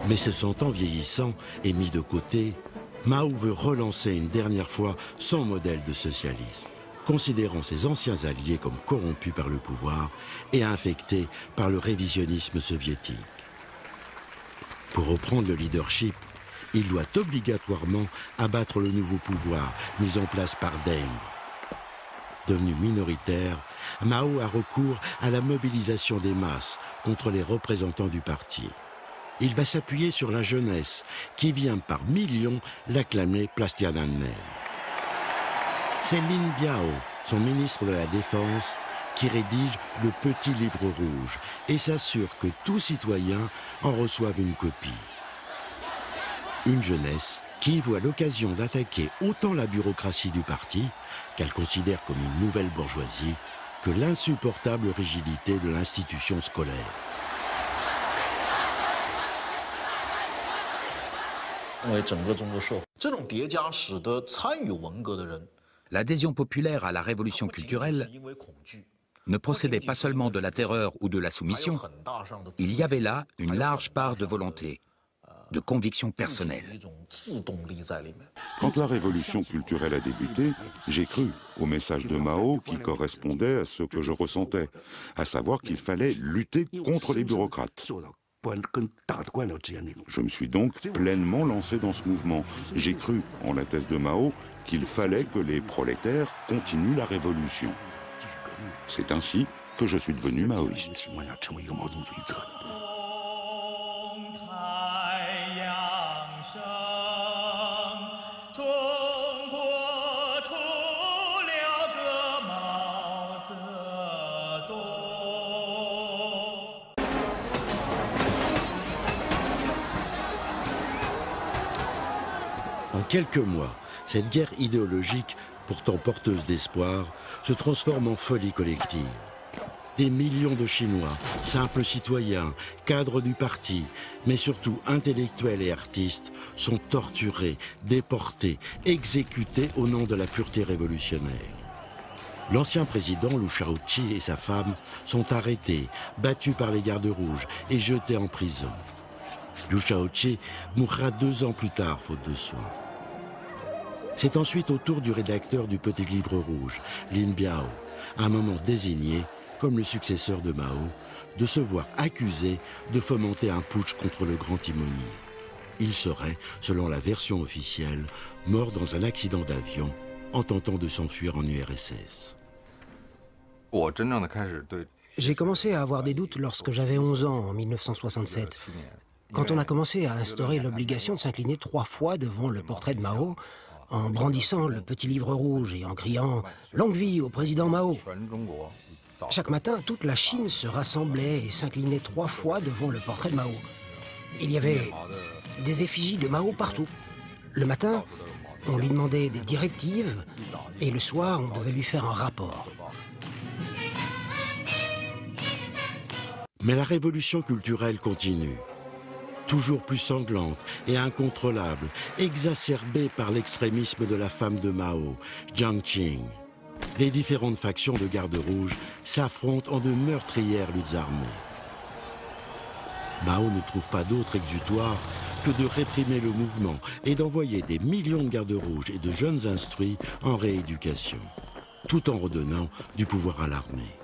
Mais se sentant vieillissant et mis de côté, Mao veut relancer une dernière fois son modèle de socialisme, considérant ses anciens alliés comme corrompus par le pouvoir et infectés par le révisionnisme soviétique. Pour reprendre le leadership, il doit obligatoirement abattre le nouveau pouvoir mis en place par Deng. Devenu minoritaire, Mao a recours à la mobilisation des masses contre les représentants du parti. Il va s'appuyer sur la jeunesse, qui vient par millions l'acclamer place Tiananmen. C'est Lin Biao, son ministre de la Défense, qui rédige le Petit Livre Rouge et s'assure que tout citoyen en reçoive une copie. Une jeunesse qui voit l'occasion d'attaquer autant la bureaucratie du parti, qu'elle considère comme une nouvelle bourgeoisie, que l'insupportable rigidité de l'institution scolaire. L'adhésion populaire à la révolution culturelle ne procédait pas seulement de la terreur ou de la soumission, il y avait là une large part de volonté, de conviction personnelle. Quand la révolution culturelle a débuté, j'ai cru au message de Mao qui correspondait à ce que je ressentais, à savoir qu'il fallait lutter contre les bureaucrates. Je me suis donc pleinement lancé dans ce mouvement. J'ai cru en la thèse de Mao qu'il fallait que les prolétaires continuent la révolution. C'est ainsi que je suis devenu maoïste. En quelques mois, cette guerre idéologique, pourtant porteuse d'espoir, se transforme en folie collective. Des millions de Chinois, simples citoyens, cadres du parti, mais surtout intellectuels et artistes, sont torturés, déportés, exécutés au nom de la pureté révolutionnaire. L'ancien président Liu Shaoqi et sa femme sont arrêtés, battus par les gardes rouges et jetés en prison. Liu Shaoqi mourra 2 ans plus tard, faute de soins. C'est ensuite au tour du rédacteur du Petit Livre Rouge, Lin Biao, à un moment désigné comme le successeur de Mao, de se voir accusé de fomenter un putsch contre le grand timonier. Il serait, selon la version officielle, mort dans un accident d'avion en tentant de s'enfuir en URSS. J'ai commencé à avoir des doutes lorsque j'avais 11 ans, en 1967. Quand on a commencé à instaurer l'obligation de s'incliner 3 fois devant le portrait de Mao, en brandissant le Petit Livre Rouge et en criant « Longue vie au président Mao !» Chaque matin, toute la Chine se rassemblait et s'inclinait 3 fois devant le portrait de Mao. Il y avait des effigies de Mao partout. Le matin, on lui demandait des directives et le soir, on devait lui faire un rapport. Mais la révolution culturelle continue. Toujours plus sanglante et incontrôlable, exacerbée par l'extrémisme de la femme de Mao, Jiang Qing. Les différentes factions de gardes rouges s'affrontent en de meurtrières luttes armées. Mao ne trouve pas d'autre exutoire que de réprimer le mouvement et d'envoyer des millions de gardes rouges et de jeunes instruits en rééducation, tout en redonnant du pouvoir à l'armée.